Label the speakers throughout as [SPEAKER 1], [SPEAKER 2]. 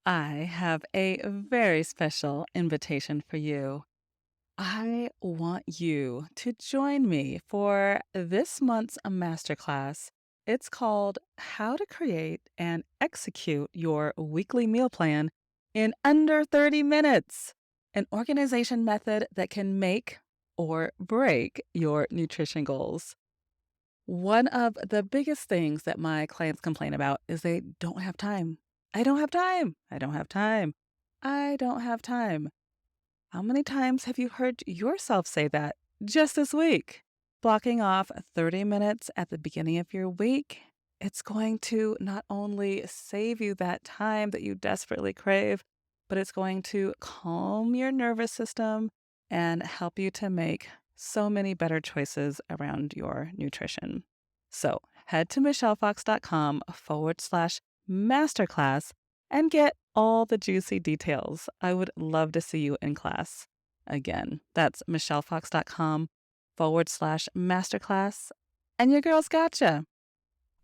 [SPEAKER 1] I have a very special invitation for you. I want you to join me for this month's masterclass. It's called How to Create and Execute Your Weekly Meal Plan in Under 30 Minutes, an organization method that can make or break your nutrition goals. One of the biggest things that my clients complain about is they don't have time. I don't have time. I don't have time. I don't have time. How many times have you heard yourself say that just this week? Blocking off 30 minutes at the beginning of your week, it's going to not only save you that time that you desperately crave, but it's going to calm your nervous system and help you to make so many better choices around your nutrition. So head to michellefox.com/masterclass and get all the juicy details. I would love to see you in class. Again, that's michellefox.com/masterclass. And your girl's gotcha.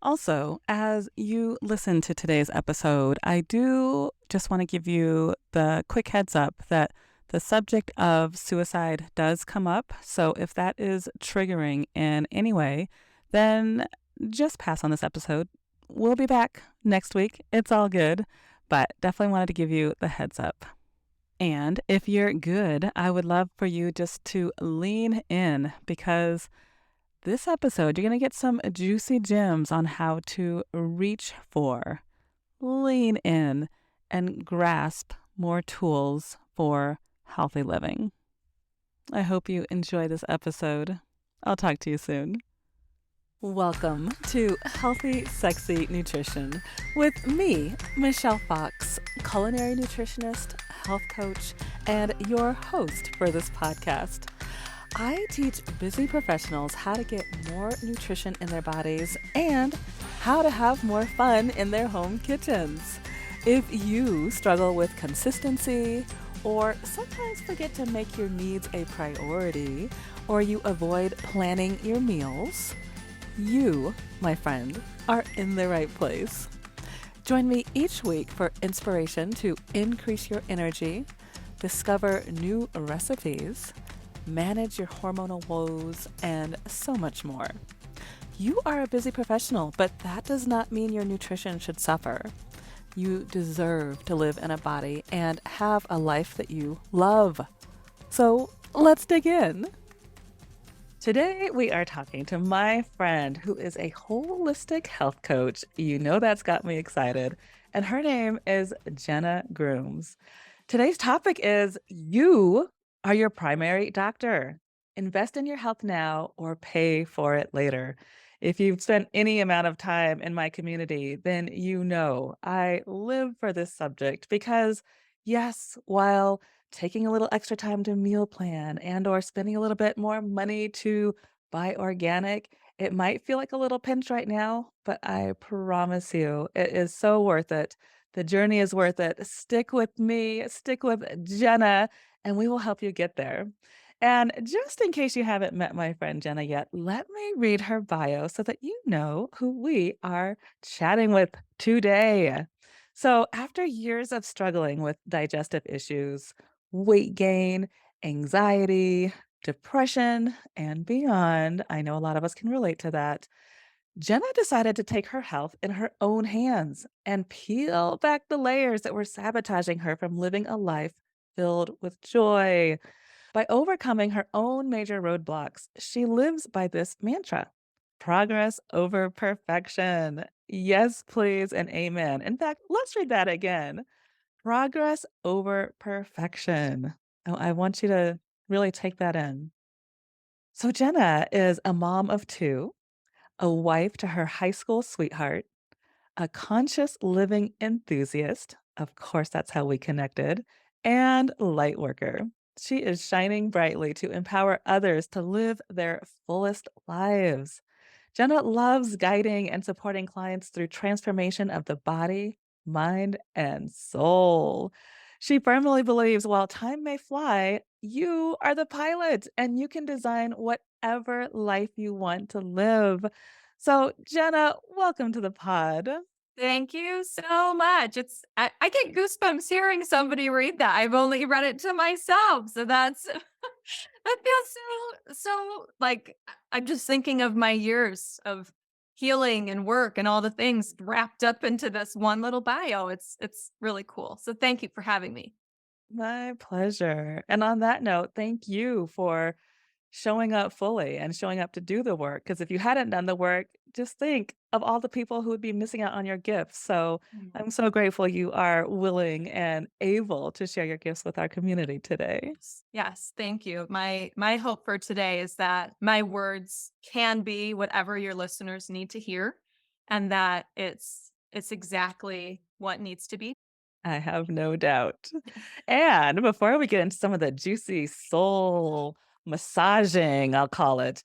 [SPEAKER 1] Also, as you listen to today's episode, I do just want to give you the quick heads up that the subject of suicide does come up. So if that is triggering in any way, then just pass on this episode. We'll be back next week. It's all good, but definitely wanted to give you the heads up. And if you're good, I would love for you just to lean in because this episode, you're going to get some juicy gems on how to reach for, lean in, and grasp more tools for healthy living. I hope you enjoy this episode. I'll talk to you soon. Welcome to Healthy, Sexy Nutrition with me, Michelle Fox, culinary nutritionist, health coach, and your host for this podcast. I teach busy professionals how to get more nutrition in their bodies and how to have more fun in their home kitchens. If you struggle with consistency or sometimes forget to make your needs a priority or you avoid planning your meals, you, my friend, are in the right place. Join me each week for inspiration to increase your energy, discover new recipes, manage your hormonal woes, and so much more. You are a busy professional, but that does not mean your nutrition should suffer. You deserve to live in a body and have a life that you love. So let's dig in. Today, we are talking to my friend who is a holistic health coach. You know that's got me excited. And her name is Jenna Grooms. Today's topic is you are your primary doctor. Invest in your health now or pay for it later. If you've spent any amount of time in my community, then you know I live for this subject because, yes, while taking a little extra time to meal plan and or spending a little bit more money to buy organic, it might feel like a little pinch right now, but I promise you it is so worth it. The journey is worth it. Stick with me, stick with Jenna, and we will help you get there. And just in case you haven't met my friend Jenna yet, let me read her bio so that you know who we are chatting with today. So, after years of struggling with digestive issues, weight gain, anxiety, depression, and beyond, I know a lot of us can relate to that. Jenna decided to take her health in her own hands and peel back the layers that were sabotaging her from living a life filled with joy. By overcoming her own major roadblocks, she lives by this mantra: progress over perfection. Yes, please, and amen. In fact, let's read that again: progress over perfection. Oh, I want you to really take that in. So, Jenna is a mom of two, a wife to her high school sweetheart, a conscious living enthusiast. Of course, that's how we connected, and light worker. She is shining brightly to empower others to live their fullest lives. Jenna loves guiding and supporting clients through transformation of the body, mind, and soul. She firmly believes while time may fly, you are the pilot and you can design whatever life you want to live. So, Jenna, welcome to the pod.
[SPEAKER 2] Thank you so much. I get goosebumps hearing somebody read that. I've only read it to myself, so that's that feels so like I'm just thinking of my years of healing and work and all the things wrapped up into this one little bio. It's really cool. So thank you for having me.
[SPEAKER 1] My pleasure. And on that note, thank you for showing up fully and showing up to do the work. Because if you hadn't done the work, just think of all the people who would be missing out on your gifts. So I'm so grateful you are willing and able to share your gifts with our community today.
[SPEAKER 2] Yes, thank you. My hope for today is that my words can be whatever your listeners need to hear and that it's exactly what needs to be.
[SPEAKER 1] I have no doubt. And before we get into some of the juicy soul massaging, I'll call it,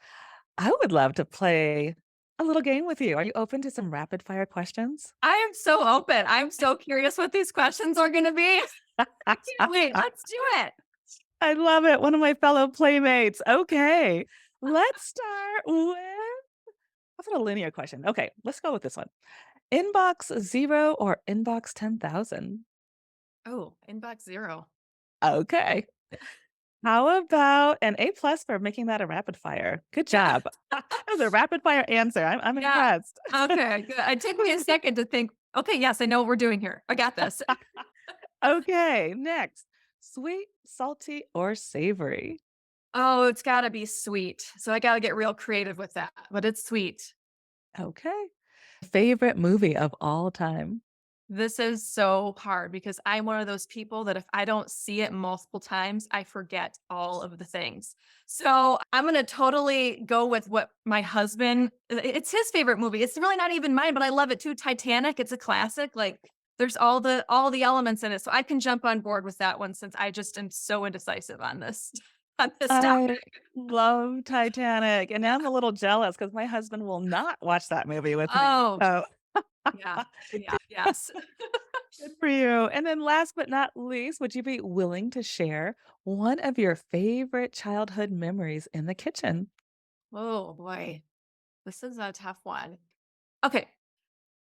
[SPEAKER 1] I would love to play a little game with you. Are you open to some rapid fire questions?
[SPEAKER 2] I am so open. I'm so curious what these questions are going to be. I can't wait. Let's do it.
[SPEAKER 1] I love it. One of my fellow playmates. Okay. Let's start with what's a linear question? Okay, let's go with this one. Inbox 0 or inbox 10,000?
[SPEAKER 2] Oh, inbox 0.
[SPEAKER 1] Okay. How about an A plus for making that a rapid fire? Good
[SPEAKER 2] Yeah.
[SPEAKER 1] job. That was a rapid fire answer. I'm
[SPEAKER 2] Yeah.
[SPEAKER 1] impressed.
[SPEAKER 2] Okay, good. It took me a second to think, okay, yes, I know what we're doing here. I got this.
[SPEAKER 1] Okay, next. Sweet, salty, or savory?
[SPEAKER 2] Oh, it's got to be sweet. So I got to get real creative with that, but it's sweet.
[SPEAKER 1] Okay. Favorite movie of all time?
[SPEAKER 2] This is so hard because I'm one of those people that if I don't see it multiple times, I forget all of the things. So I'm going to totally go with what my husband, it's his favorite movie. It's really not even mine, but I love it too. Titanic, it's a classic. Like there's all the elements in it. So I can jump on board with that one since I just am so indecisive on this on this
[SPEAKER 1] I
[SPEAKER 2] topic.
[SPEAKER 1] love Titanic, and now I'm a little jealous because my husband will not watch that movie with me.
[SPEAKER 2] Oh,
[SPEAKER 1] So
[SPEAKER 2] yeah. Yeah. Yes.
[SPEAKER 1] good for you. And then last but not least, would you be willing to share one of your favorite childhood memories in the kitchen?
[SPEAKER 2] Oh boy. This is a tough one. Okay.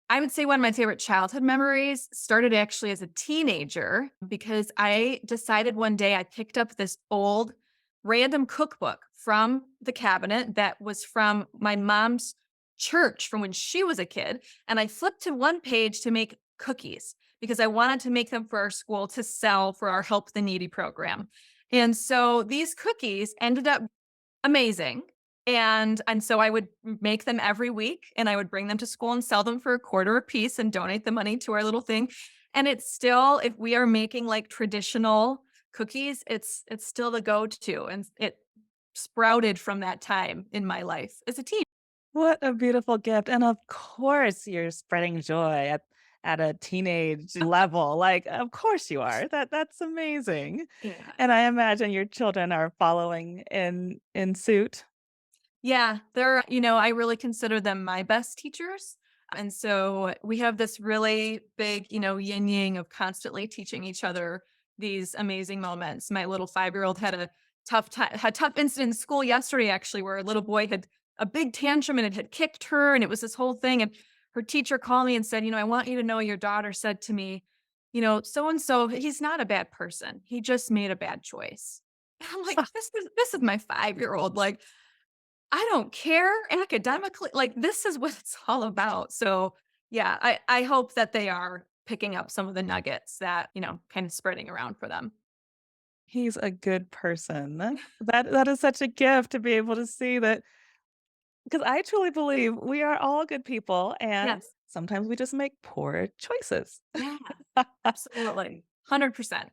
[SPEAKER 2] I would say one of my favorite childhood memories started actually as a teenager because I decided one day I picked up this old random cookbook from the cabinet that was from my mom's church from when she was a kid. And I flipped to one page to make cookies because I wanted to make them for our school to sell for our Help the Needy program. And so these cookies ended up amazing. And so I would make them every week and I would bring them to school and sell them for a quarter a piece and donate the money to our little thing. And it's still, if we are making like traditional cookies, it's still the go-to. And it sprouted from that time in my life as a teen.
[SPEAKER 1] What a beautiful gift. And of course, you're spreading joy at a teenage level. Like, of course you are. That's amazing.
[SPEAKER 2] Yeah.
[SPEAKER 1] And I imagine your children are following in suit.
[SPEAKER 2] Yeah, I really consider them my best teachers. And so we have this really big, yin yang of constantly teaching each other these amazing moments. My little 5-year-old had a tough time, had tough incident in school yesterday, actually, where a little boy had a big tantrum and it had kicked her. And it was this whole thing. And her teacher called me and said, I want you to know your daughter said to me, so and so, he's not a bad person. He just made a bad choice. And I'm like, this is my 5-year-old. Like, I don't care academically, like, this is what it's all about, so, yeah, I hope that they are picking up some of the nuggets that, kind of spreading around for them.
[SPEAKER 1] He's a good person. That is such a gift to be able to see that because I truly believe we are all good people and
[SPEAKER 2] Yes.
[SPEAKER 1] sometimes we just make poor choices.
[SPEAKER 2] Yeah, absolutely. 100%.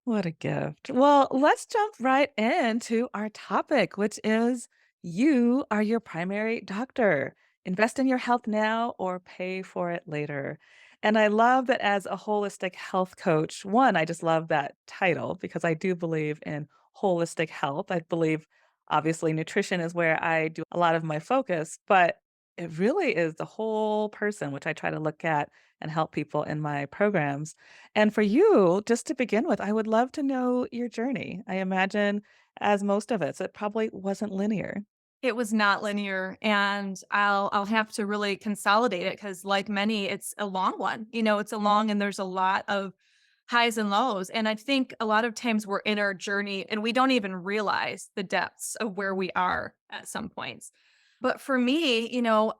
[SPEAKER 1] What a gift. Well, let's jump right into our topic, which is you are your primary doctor. Invest in your health now or pay for it later. And I love that as a holistic health coach, one, I just love that title because I do believe in holistic health. I believe obviously nutrition is where I do a lot of my focus, but it really is the whole person, which I try to look at and help people in my programs. And for you, just to begin with, I would love to know your journey. I imagine, as most of us, it probably wasn't linear.
[SPEAKER 2] It was not linear, and I'll have to really consolidate it because, like many, it's a long one. It's a long and there's a lot of highs and lows, and I think a lot of times we're in our journey and we don't even realize the depths of where we are at some points. But for me,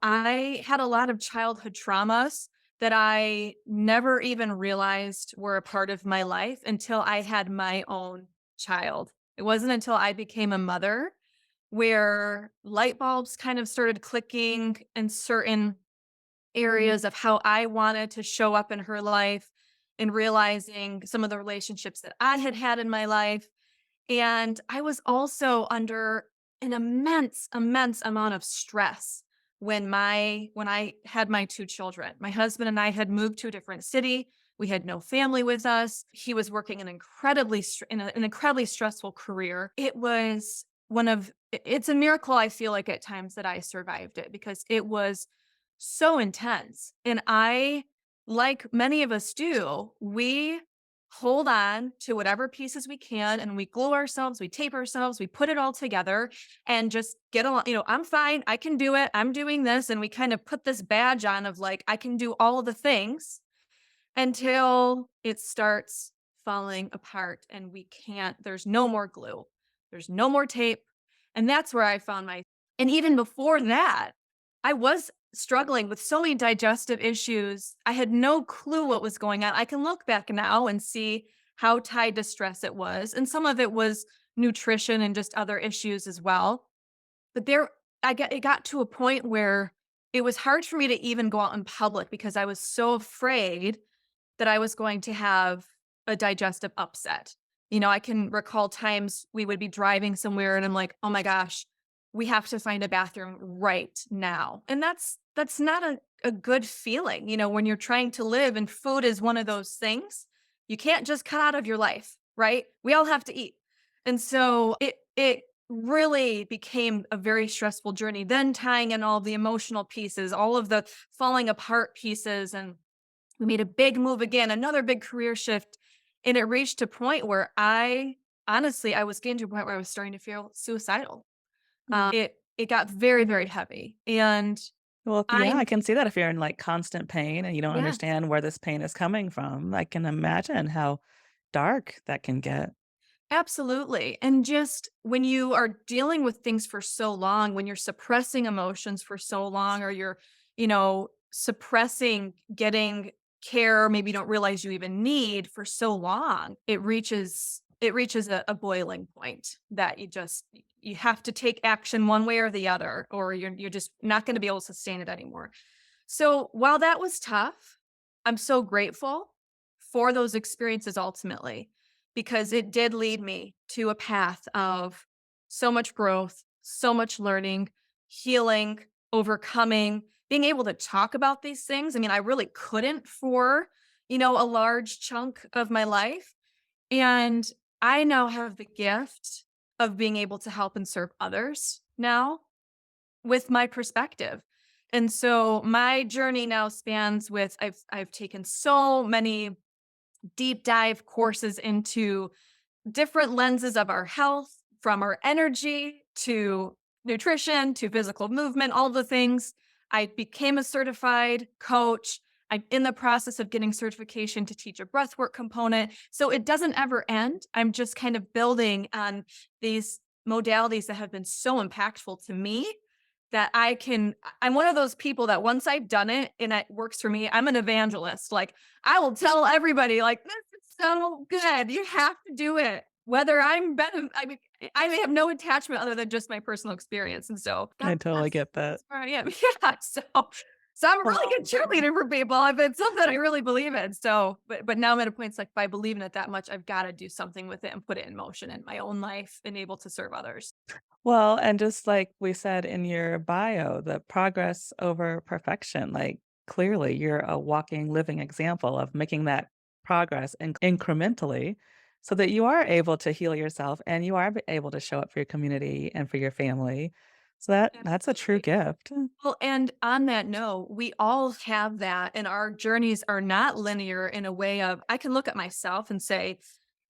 [SPEAKER 2] I had a lot of childhood traumas that I never even realized were a part of my life until I had my own child. It wasn't until I became a mother where light bulbs kind of started clicking in certain areas of how I wanted to show up in her life and realizing some of the relationships that I had had in my life. And I was also under an immense, immense amount of stress when I had my two children. My husband and I had moved to a different city. We had no family with us. He was working an incredibly stressful career. It was it's a miracle I feel like at times that I survived it because it was so intense. And I, like many of us do, we hold on to whatever pieces we can and we glue ourselves, we tape ourselves, we put it all together and just get along. I'm fine. I can do it. I'm doing this. And we kind of put this badge on of like, I can do all of the things until it starts falling apart and we can't, there's no more glue, there's no more tape. And that's where I found and even before that, I was struggling with so many digestive issues. I had no clue what was going on. I can look back now and see how tied to stress it was. And some of it was nutrition and just other issues as well. But it got to a point where it was hard for me to even go out in public because I was so afraid that I was going to have a digestive upset. I can recall times we would be driving somewhere and I'm like, "Oh my gosh, we have to find a bathroom right now." And that's not a good feeling, when you're trying to live and food is one of those things you can't just cut out of your life, right? We all have to eat. And so it really became a very stressful journey. Then tying in all the emotional pieces, all of the falling apart pieces, and we made a big move again, another big career shift, and it reached a point where I was getting to a point where I was starting to feel suicidal. It got very, very heavy, and
[SPEAKER 1] Well, yeah,
[SPEAKER 2] I
[SPEAKER 1] I can see that if you're in, like, constant pain and you don't
[SPEAKER 2] yeah.
[SPEAKER 1] understand where this pain is coming from, I can imagine how dark that can get.
[SPEAKER 2] Absolutely. And just when you are dealing with things for so long, when you're suppressing emotions for so long, or you're, suppressing getting care, maybe you don't realize you even need for so long, it reaches a boiling point that you have to take action one way or the other, or you're just not going to be able to sustain it anymore. So while that was tough, I'm so grateful for those experiences ultimately, because it did lead me to a path of so much growth, so much learning, healing, overcoming, being able to talk about these things. I mean, I really couldn't for, a large chunk of my life. And I now have the gift of being able to help and serve others now with my perspective. And so my journey now spans with I've taken so many deep dive courses into different lenses of our health, from our energy to nutrition to physical movement, all the things. I became a certified coach. I'm in the process of getting certification to teach a breathwork component. So it doesn't ever end. I'm just kind of building on these modalities that have been so impactful to me that I'm one of those people that once I've done it and it works for me, I'm an evangelist. Like, I will tell everybody, like, this is so good. You have to do it. Whether I mean, I have no attachment other than just my personal experience. And so
[SPEAKER 1] I totally get that.
[SPEAKER 2] that's where I am. Yeah. So I'm a really good cheerleader for people if it's something I really believe in. So, but now I'm at a point, it's like, if I believe in it that much, I've got to do something with it and put it in motion in my own life and able to serve others.
[SPEAKER 1] Well, and just like we said in your bio, the progress over perfection, like, clearly you're a walking, living example of making that progress incrementally so that you are able to heal yourself and you are able to show up for your community and for your family. So that's a true
[SPEAKER 2] Absolutely.
[SPEAKER 1] gift.
[SPEAKER 2] Well, and on that note, we all have that, and our journeys are not linear in a way of I can look at myself and say,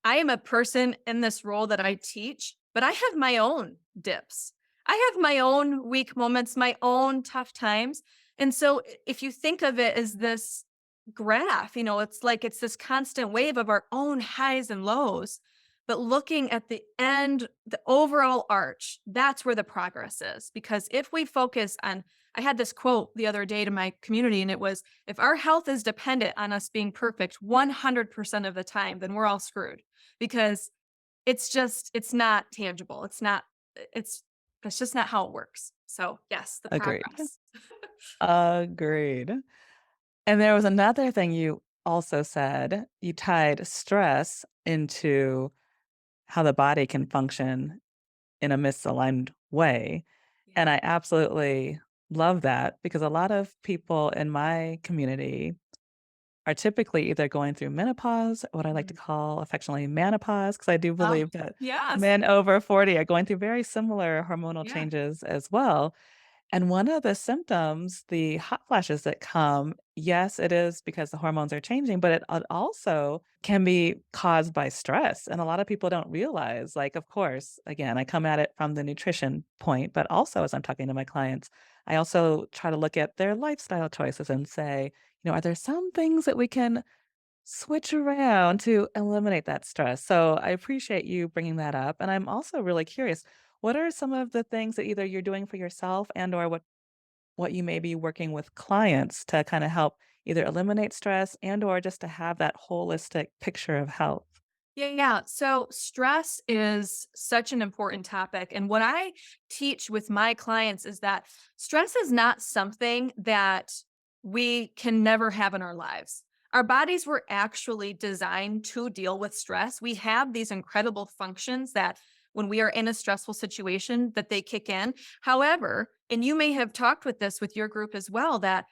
[SPEAKER 2] I am a person in this role that I teach, but I have my own dips. I have my own weak moments, my own tough times. And so if you think of it as this graph, it's like it's this constant wave of our own highs and lows. But looking at the end, the overall arch, that's where the progress is. Because if we focus on, I had this quote the other day to my community, and it was, if our health is dependent on us being perfect 100% of the time, then we're all screwed because it's not tangible. It's that's just not how it works. So, yes, the
[SPEAKER 1] Agreed.
[SPEAKER 2] progress.
[SPEAKER 1] Agreed. And there was another thing you also said. You tied stress into how the body can function in a misaligned way.
[SPEAKER 2] Yeah.
[SPEAKER 1] And I absolutely love that because a lot of people in my community are typically either going through menopause, what I like to
[SPEAKER 2] Mhm.
[SPEAKER 1] call affectionately menopause, because I do
[SPEAKER 2] Oh,
[SPEAKER 1] believe that
[SPEAKER 2] yes.
[SPEAKER 1] men over 40 are going through very similar hormonal
[SPEAKER 2] Yeah.
[SPEAKER 1] changes as well. And one of the symptoms, the hot flashes that come, yes, it is because the hormones are changing, but it also can be caused by stress. And a lot of people don't realize, like, of course, again, I come at it from the nutrition point, but also as I'm talking to my clients, I also try to look at their lifestyle choices and say, are there some things that we can switch around to eliminate that stress? So I appreciate you bringing that up. And I'm also really curious, what are some of the things that either you're doing for yourself and or what you may be working with clients to kind of help either eliminate stress and or just to have that holistic picture of health?
[SPEAKER 2] Yeah, yeah. So stress is such an important topic. And what I teach with my clients is that stress is not something that we can never have in our lives. Our bodies were actually designed to deal with stress. We have these incredible functions that when we are in a stressful situation that they kick in. However, and you may have talked with this with your group as well, that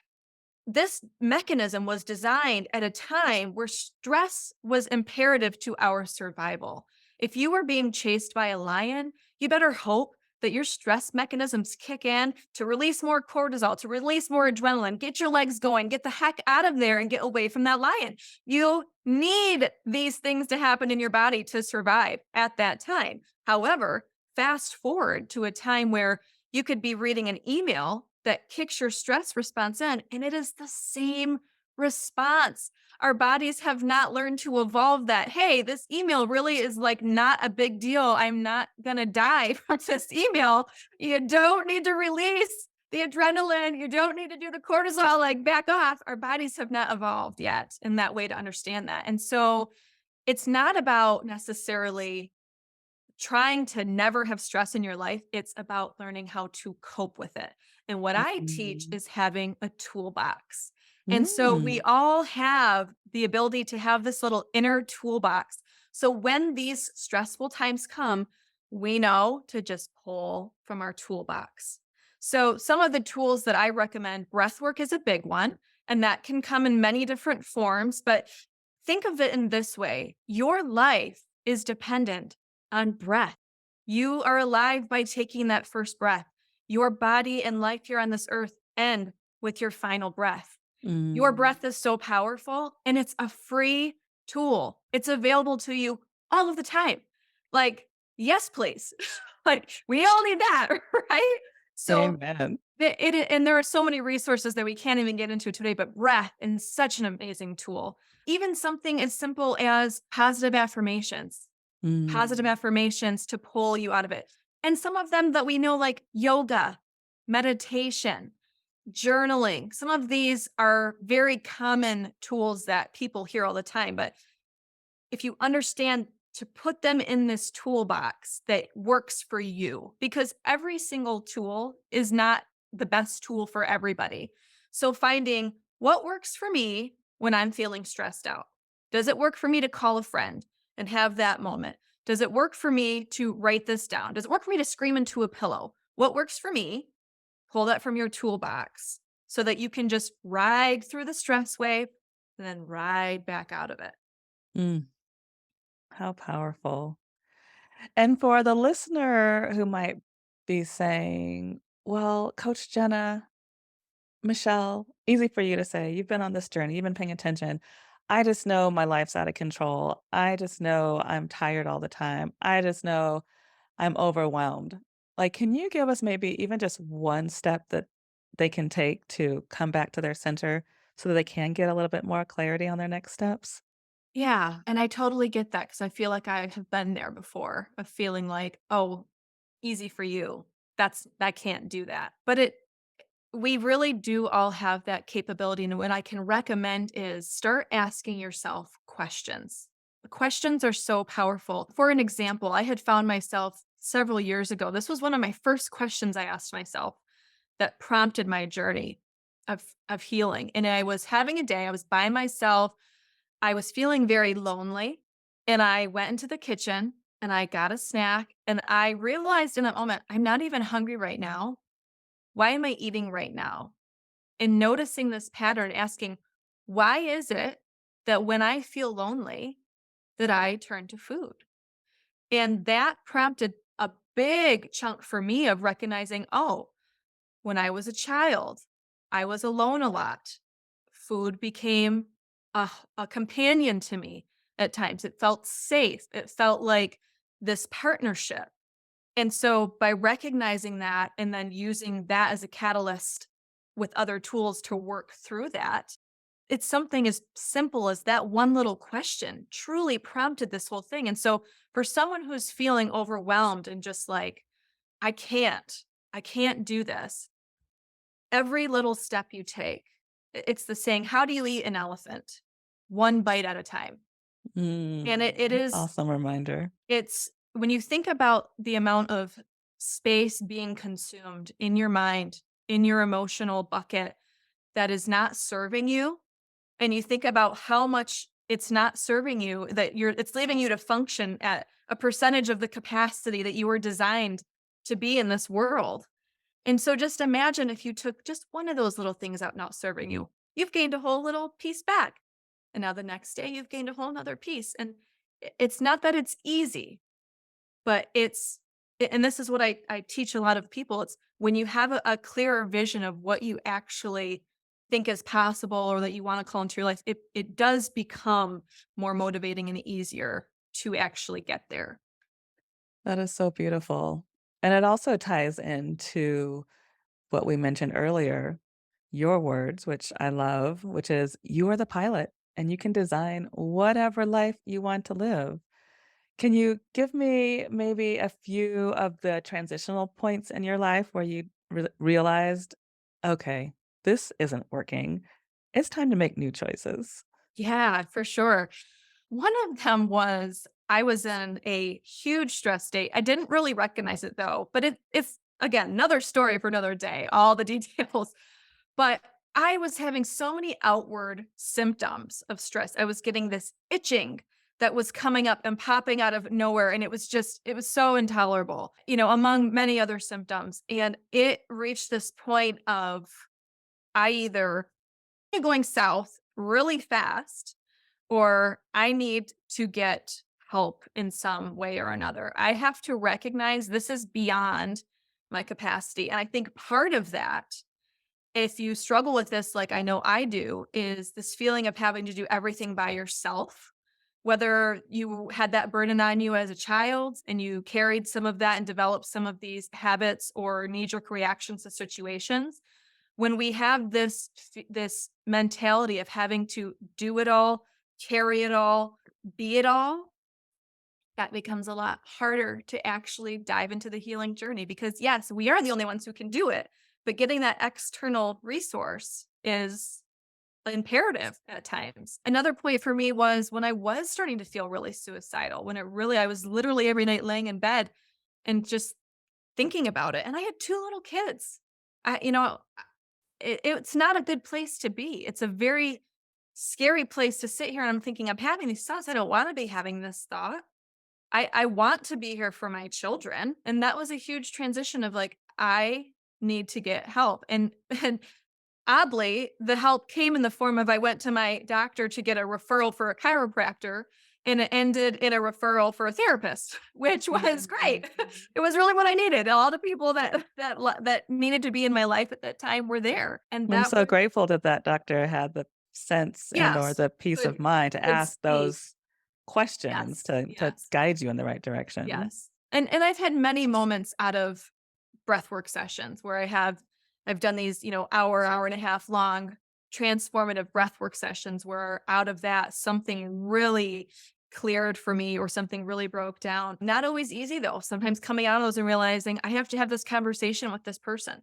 [SPEAKER 2] this mechanism was designed at a time where stress was imperative to our survival. If you were being chased by a lion, you better hope that your stress mechanisms kick in to release more cortisol, to release more adrenaline, get your legs going, get the heck out of there and get away from that lion. You need these things to happen in your body to survive at that time. However, fast forward to a time where you could be reading an email that kicks your stress response in, and it is the same response. Our bodies have not learned to evolve that. Hey, this email really is like not a big deal. I'm not going to die from this email. You don't need to release the adrenaline. You don't need to do the cortisol, like back off. Our bodies have not evolved yet in that way to understand that. And so it's not about necessarily trying to never have stress in your life. It's about learning how to cope with it. And what I teach
[SPEAKER 1] Mm.
[SPEAKER 2] is having a toolbox. And so we
[SPEAKER 1] Mm.
[SPEAKER 2] all have the ability to have this little inner toolbox. So when these stressful times come, we know to just pull from our toolbox. So some of the tools that I recommend, breath work is a big one, and that can come in many different forms. But think of it in this way: your life is dependent on breath. You are alive by taking that first breath. Your body and life here on this earth end with your final breath. Your
[SPEAKER 1] Mm.
[SPEAKER 2] breath is so powerful and it's a free tool. It's available to you all of the time. Like, yes, please. Like, we all need that, right? So,
[SPEAKER 1] Amen.
[SPEAKER 2] and there are so many resources that we can't even get into today, but breath is such an amazing tool. Even something as simple as positive
[SPEAKER 1] Mm.
[SPEAKER 2] affirmations to pull you out of it. And some of them that we know, like yoga, meditation, journaling, some of these are very common tools that people hear all the time. But if you understand to put them in this toolbox that works for you, because every single tool is not the best tool for everybody. So finding what works for me when I'm feeling stressed out. Does it work for me to call a friend and have that moment? Does it work for me to write this down? Does it work for me to scream into a pillow? What works for me? Pull that from your toolbox so that you can just ride through the stress wave and then ride back out of it.
[SPEAKER 1] Mm. How powerful. And for the listener who might be saying, well, Coach Jenna, Michelle, easy for you to say. You've been on this journey, you've been paying attention. I just know my life's out of control. I just know I'm tired all the time. I just know I'm overwhelmed. Like, can you give us maybe even just one step that they can take to come back to their center so that they can get a little bit more clarity on their next steps?
[SPEAKER 2] Yeah, and I totally get that because I feel like I have been there before of feeling like, "Oh, easy for you. I can't do that." But we really do all have that capability, and what I can recommend is start asking yourself questions. The questions are so powerful. For an example, I had found myself several years ago, this was one of my first questions I asked myself that prompted my journey of healing, and I was having a day, I was by myself, I was feeling very lonely, and I went into the kitchen, and I got a snack, and I realized in that moment, I'm not even hungry right now. Why am I eating right now? And noticing this pattern, asking, why is it that when I feel lonely, that I turn to food? And that prompted a big chunk for me of recognizing, oh, when I was a child, I was alone a lot. Food became a companion to me at times. It felt safe. It felt like this partnership. And so by recognizing that and then using that as a catalyst with other tools to work through that, it's something as simple as that one little question truly prompted this whole thing. And so for someone who's feeling overwhelmed and just like, I can't, I can't do this, every little step you take, it's the saying, how do you eat an elephant? One bite at a time. And it is
[SPEAKER 1] Awesome reminder.
[SPEAKER 2] It's when you think about the amount of space being consumed in your mind, in your emotional bucket that is not serving you, and you think about how much it's not serving you, that it's leaving you to function at a percentage of the capacity that you were designed to be in this world. And so just imagine if you took just one of those little things out not serving you. You've gained a whole little piece back. And now the next day you've gained a whole nother piece. And it's not that it's easy, but and this is what I teach a lot of people, it's when you have a clearer vision of what you actually think is possible or that you wanna call into your life, it does become more motivating and easier to actually get there.
[SPEAKER 1] That is so beautiful. And it also ties into what we mentioned earlier, your words, which I love, which is you are the pilot and you can design whatever life you want to live. Can you give me maybe a few of the transitional points in your life where you realized, okay, this isn't working? It's time to make new choices.
[SPEAKER 2] Yeah, for sure. One of them was I was in a huge stress state. I didn't really recognize it though, but it's again another story for another day, all the details. But I was having so many outward symptoms of stress. I was getting this itching that was coming up and popping out of nowhere. And it was so intolerable, among many other symptoms. And it reached this point of I either going south really fast or I need to get help in some way or another. I have to recognize this is beyond my capacity. And I think part of that, if you struggle with this, like I know I do, is this feeling of having to do everything by yourself. Whether you had that burden on you as a child and you carried some of that and developed some of these habits or knee jerk reactions to situations, when we have this mentality of having to do it all, carry it all, be it all, that becomes a lot harder to actually dive into the healing journey because yes, we are the only ones who can do it, but getting that external resource is imperative at times. Another point for me was when I was starting to feel really suicidal, when I was literally every night laying in bed and just thinking about it. And I had two little kids. It's not a good place to be. It's a very scary place to sit here and I'm thinking, I'm having these thoughts. I don't want to be having this thought. I want to be here for my children. And that was a huge transition of like, I need to get help. And oddly, the help came in the form of I went to my doctor to get a referral for a chiropractor and it ended in a referral for a therapist, which was great. It was really what I needed. A lot of people that needed to be in my life at that time were there. And
[SPEAKER 1] I'm
[SPEAKER 2] that
[SPEAKER 1] so
[SPEAKER 2] was
[SPEAKER 1] grateful that that doctor had the sense and or
[SPEAKER 2] yes,
[SPEAKER 1] the peace of
[SPEAKER 2] could
[SPEAKER 1] mind to
[SPEAKER 2] could
[SPEAKER 1] ask
[SPEAKER 2] speak.
[SPEAKER 1] those questions
[SPEAKER 2] Yes,
[SPEAKER 1] to
[SPEAKER 2] yes.
[SPEAKER 1] guide you in the right direction.
[SPEAKER 2] Yes. And I've had many moments out of breathwork sessions where I've done these, hour and a half long transformative breathwork sessions where out of that something really cleared for me or something really broke down. Not always easy though. Sometimes coming out of those and realizing I have to have this conversation with this person.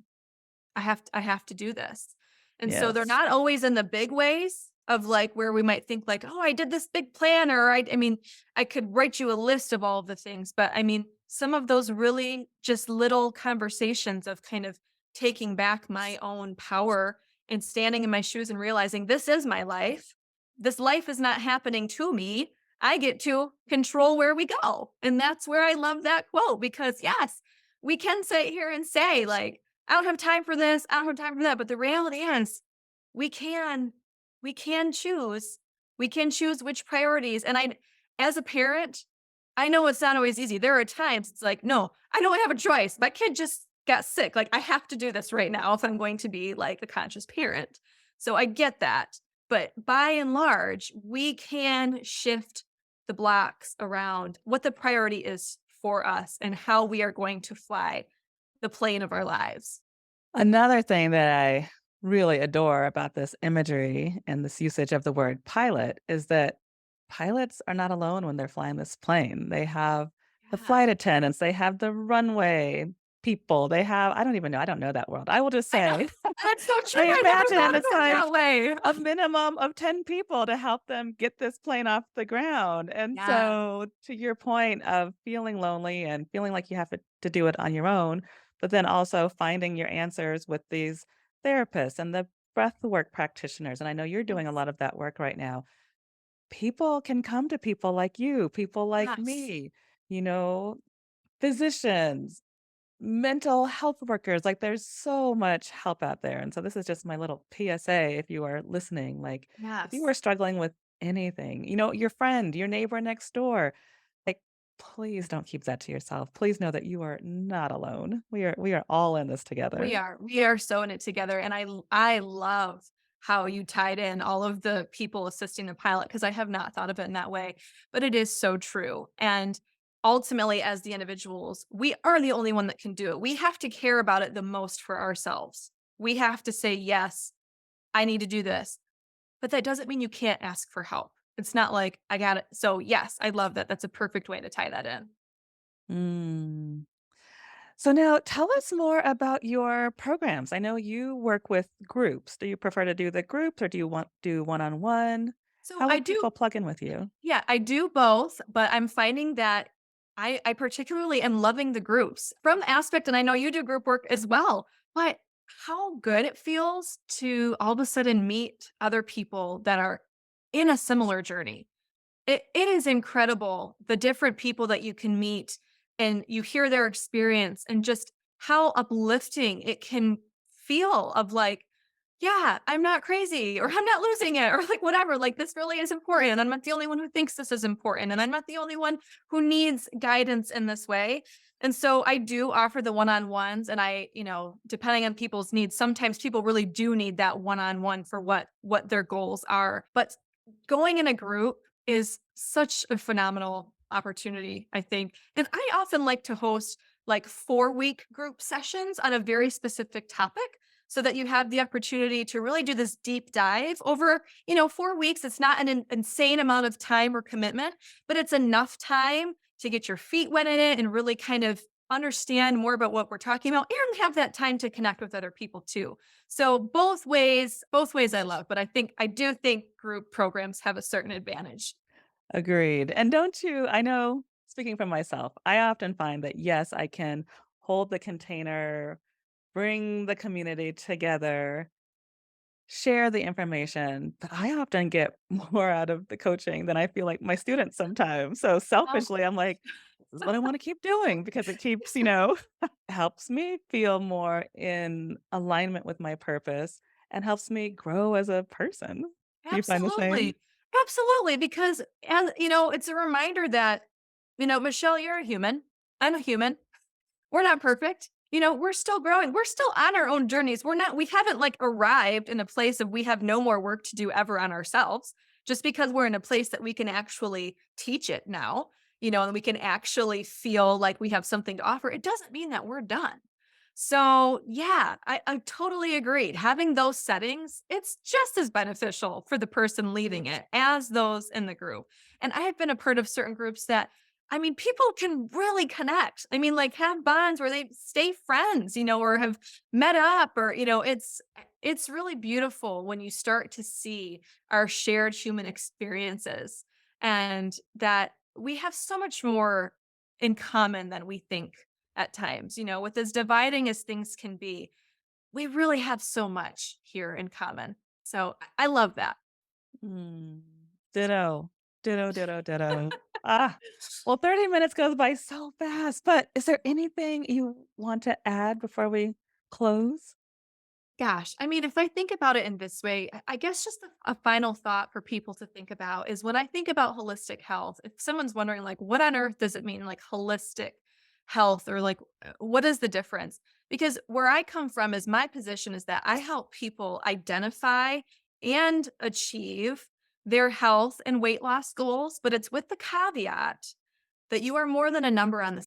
[SPEAKER 2] I have to do this. And so they're
[SPEAKER 1] Yes.
[SPEAKER 2] not always in the big ways of like where we might think like, "Oh, I did this big plan," or I mean, I could write you a list of all of the things, but I mean, some of those really just little conversations of kind of taking back my own power and standing in my shoes and realizing this is my life. This life is not happening to me. I get to control where we go. And that's where I love that quote because yes, we can sit here and say like I don't have time for this. I don't have time for that. But the reality is we can we can choose. We can choose which priorities. And I as a parent, I know it's not always easy. There are times it's like, no, I don't have a choice. My kid just got sick. Like I have to do this right now if I'm going to be like a conscious parent. So I get that. But by and large, we can shift the blocks around what the priority is for us and how we are going to fly the plane of our lives.
[SPEAKER 1] Another thing that I really adore about this imagery and this usage of the word pilot is that pilots are not alone when they're flying this plane. They have the
[SPEAKER 2] Yeah.
[SPEAKER 1] flight attendants, they have the runway people, they have I don't even know, I don't know that world. I will just
[SPEAKER 2] I know.
[SPEAKER 1] say
[SPEAKER 2] That's so true.
[SPEAKER 1] I
[SPEAKER 2] I never
[SPEAKER 1] imagine
[SPEAKER 2] thought
[SPEAKER 1] it's
[SPEAKER 2] about it
[SPEAKER 1] like
[SPEAKER 2] that way.
[SPEAKER 1] a minimum of 10 people to help them get this plane off the ground. And
[SPEAKER 2] Yes.
[SPEAKER 1] so, to your point of feeling lonely and feeling like you have to do it on your own, but then also finding your answers with these therapists and the breathwork practitioners. And I know you're doing a
[SPEAKER 2] Yes.
[SPEAKER 1] lot of that work right now. People can come to people like you, people like
[SPEAKER 2] Yes.
[SPEAKER 1] me, you know, physicians, mental health workers, like, there's so much help out there, and so this is just my little PSA if you are listening, like, if you are
[SPEAKER 2] Yes.
[SPEAKER 1] struggling with anything, your friend, your neighbor next door, like, please don't keep that to yourself. Please know that you are not alone. We are all in this together.
[SPEAKER 2] We are so in it together, and I love how you tied in all of the people assisting the pilot because I have not thought of it in that way, but it is so true. And ultimately, as the individuals, we are the only one that can do it. We have to care about it the most for ourselves. We have to say, yes, I need to do this. But that doesn't mean you can't ask for help. It's not like, I got it. So, yes, I love that. That's a perfect way to tie that in.
[SPEAKER 1] Mm. So now tell us more about your programs. I know you work with groups. Do you prefer to do the groups or do you want do one-on-one?
[SPEAKER 2] So,
[SPEAKER 1] How
[SPEAKER 2] I
[SPEAKER 1] would
[SPEAKER 2] do
[SPEAKER 1] people plug in with you?
[SPEAKER 2] yeah, I do both, but I'm finding that I particularly am loving the groups from the aspect, and I know you do group work as well, but how good it feels to all of a sudden meet other people that are in a similar journey. It is incredible the different people that you can meet and you hear their experience and just how uplifting it can feel of like, yeah, I'm not crazy or I'm not losing it or like whatever. Like this really is important. I'm not the only one who thinks this is important and I'm not the only one who needs guidance in this way. And so I do offer the one-on-ones and depending on people's needs, sometimes people really do need that one-on-one for what their goals are. But going in a group is such a phenomenal opportunity, I think. And I often like to host like 4-week group sessions on a very specific topic so that you have the opportunity to really do this deep dive over, 4 weeks. It's not an insane amount of time or commitment, but it's enough time to get your feet wet in it and really kind of understand more about what we're talking about and have that time to connect with other people too. So both ways I love, but I do think group programs have a certain advantage.
[SPEAKER 1] Agreed. And don't you I know, speaking for myself, I often find that, yes, I can hold the container, bring the community together, share the information, but I often get more out of the coaching than I feel like my students sometimes. So
[SPEAKER 2] Oh,
[SPEAKER 1] selfishly, I'm like, this is what I want to keep doing because it keeps, helps me feel more in alignment with my purpose and helps me grow as a person. Do you find the same?
[SPEAKER 2] absolutely. Absolutely. Because and it's a reminder that, Michelle, you're a human. I'm a human. We're not perfect. We're still growing. We're still on our own journeys. We haven't like arrived in a place of we have no more work to do ever on ourselves just because we're in a place that we can actually teach it now, and we can actually feel like we have something to offer. It doesn't mean that we're done. So, yeah, I totally agreed. Having those settings, it's just as beneficial for the person leading it as those in the group. And I have been a part of certain groups that, I mean, people can really connect. I mean, like have bonds where they stay friends, or have met up or, it's really beautiful when you start to see our shared human experiences and that we have so much more in common than we think at times, with as dividing as things can be, we really have so much here in common. So I love that.
[SPEAKER 1] Mm. Ditto. Ditto, ditto, ditto. Ah, well, 30 minutes goes by so fast, but is there anything you want to add before we close?
[SPEAKER 2] Gosh, I mean, if I think about it in this way, I guess just a final thought for people to think about is when I think about holistic health, if someone's wondering, like, what on earth does it mean, like holistic health, or like, what is the difference? Because where I come from is my position is that I help people identify and achieve their health and weight loss goals, but it's with the caveat that you are more than a number on the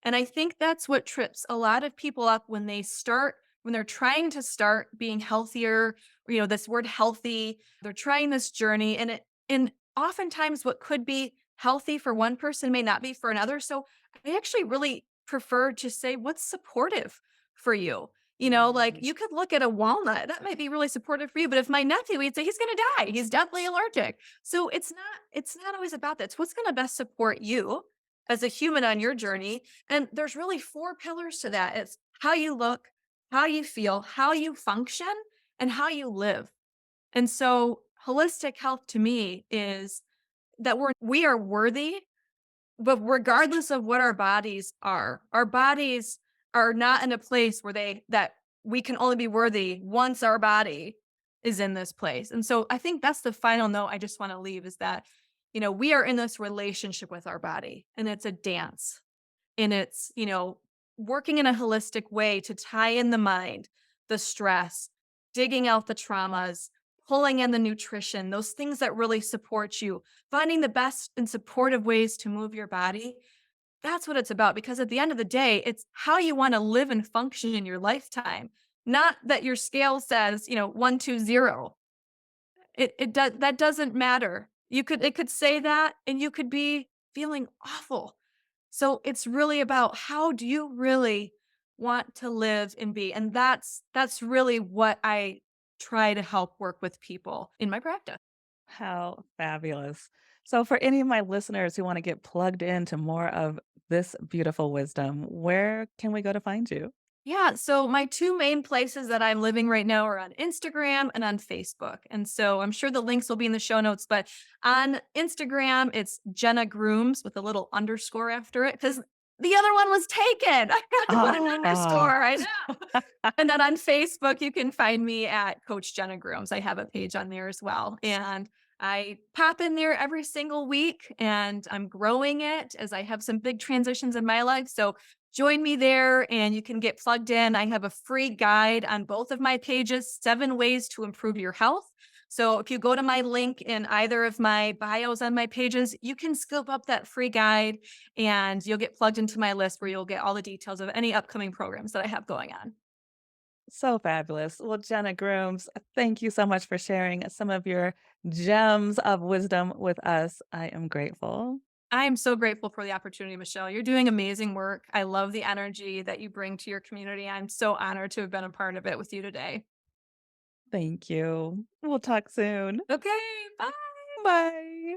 [SPEAKER 2] and I think that's what trips a lot of people up when they're trying to start being healthier, this word healthy, they're trying this journey and oftentimes what could be healthy for one person may not be for another. So I actually really prefer to say what's supportive for you. Like
[SPEAKER 1] Mhm.
[SPEAKER 2] you could look at a walnut, that might be really supportive for you. But if my nephew eats it, he's gonna die. He's definitely allergic. So it's not always about that. It's what's gonna best support you as a human on your journey and there's really 4 pillars to that. It's how you look, how you feel, how you function, and how you live. And so holistic health to me is that we are worthy, but regardless of what our bodies are not in a place where that we can only be worthy once our body is in this place. And so I think that's the final note I just want to leave is that, we are in this relationship with our body and it's a dance and it's, working in a holistic way to tie in the mind, the stress, digging out the traumas, pulling in the nutrition, those things that really support you, finding the best and supportive ways to move your body. That's what it's about. Because at the end of the day, it's how you want to live and function in your lifetime, not that your scale says, 120. It does that doesn't matter. It could say that and you could be feeling awful. So it's really about how do you really want to live and be? And that's really what I try to help work with people in my practice.
[SPEAKER 1] How fabulous. So, for any of my listeners who want to get plugged into more of this beautiful wisdom, where can we go to find you?
[SPEAKER 2] Yeah, so my 2 main places that I'm living right now are on Instagram and on Facebook. And so I'm sure the links will be in the show notes, but on Instagram, it's Jenna Grooms with a little underscore after it because the other one was taken. I had to put an
[SPEAKER 1] Ah,
[SPEAKER 2] underscore. I know. And then on Facebook, you can find me at Coach Jenna Grooms. I have a page on there as well. And I pop in there every single week and I'm growing it as I have some big transitions in my life. So join me there and you can get plugged in. I have a free guide on both of my pages, 7 ways to improve your health. So if you go to my link in either of my bios on my pages, you can scoop up that free guide and you'll get plugged into my list where you'll get all the details of any upcoming programs that I have going on.
[SPEAKER 1] so fabulous. Well, Jenna Grooms, thank you so much for sharing some of your gems of wisdom with us. I am grateful.
[SPEAKER 2] I am so grateful for the opportunity, Michelle. You're doing amazing work. I love the energy that you bring to your community. I'm so honored to have been a part of it with you today.
[SPEAKER 1] Thank you. We'll talk soon.
[SPEAKER 2] Okay, bye.
[SPEAKER 1] Bye.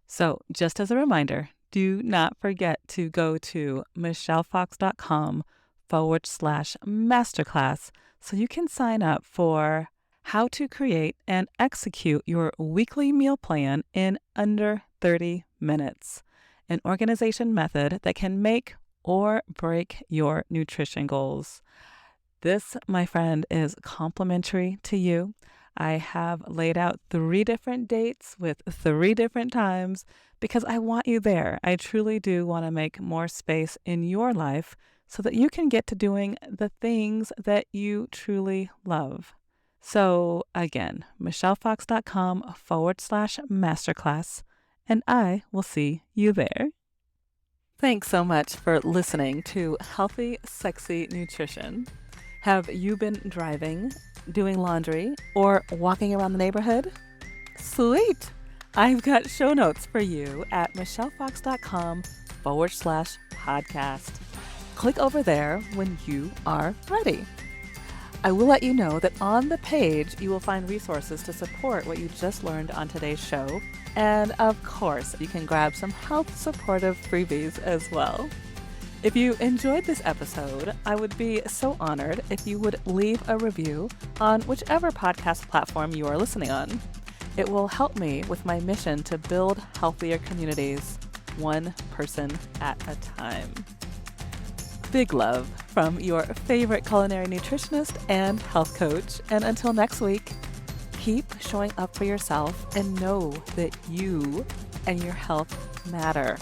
[SPEAKER 1] So, just as a reminder, do not forget to go to michellefox.com/masterclass so you can sign up for how to create and execute your weekly meal plan in under 30 minutes, an organization method that can make or break your nutrition goals. This, my friend, is complimentary to you. I have laid out 3 different dates with 3 different times because I want you there. I truly do want to make more space in your life so that you can get to doing the things that you truly love. So, again, michellefox.com/masterclass, and I will see you there. Thanks so much for listening to Healthy, Sexy Nutrition. Have you been driving, doing laundry, or walking around the neighborhood? Sweet! I've got show notes for you at michellefox.com/podcast. Click over there when you are ready. I will let you know that on the page you will find resources to support what you just learned on today's show. And of course, you can grab some health supportive freebies as well. If you enjoyed this episode, I would be so honored if you would leave a review on whichever podcast platform you are listening on. It will help me with my mission to build healthier communities, one person at a time. Big love from your favorite culinary nutritionist and health coach. And until next week, keep showing up for yourself and know that you and your health matter.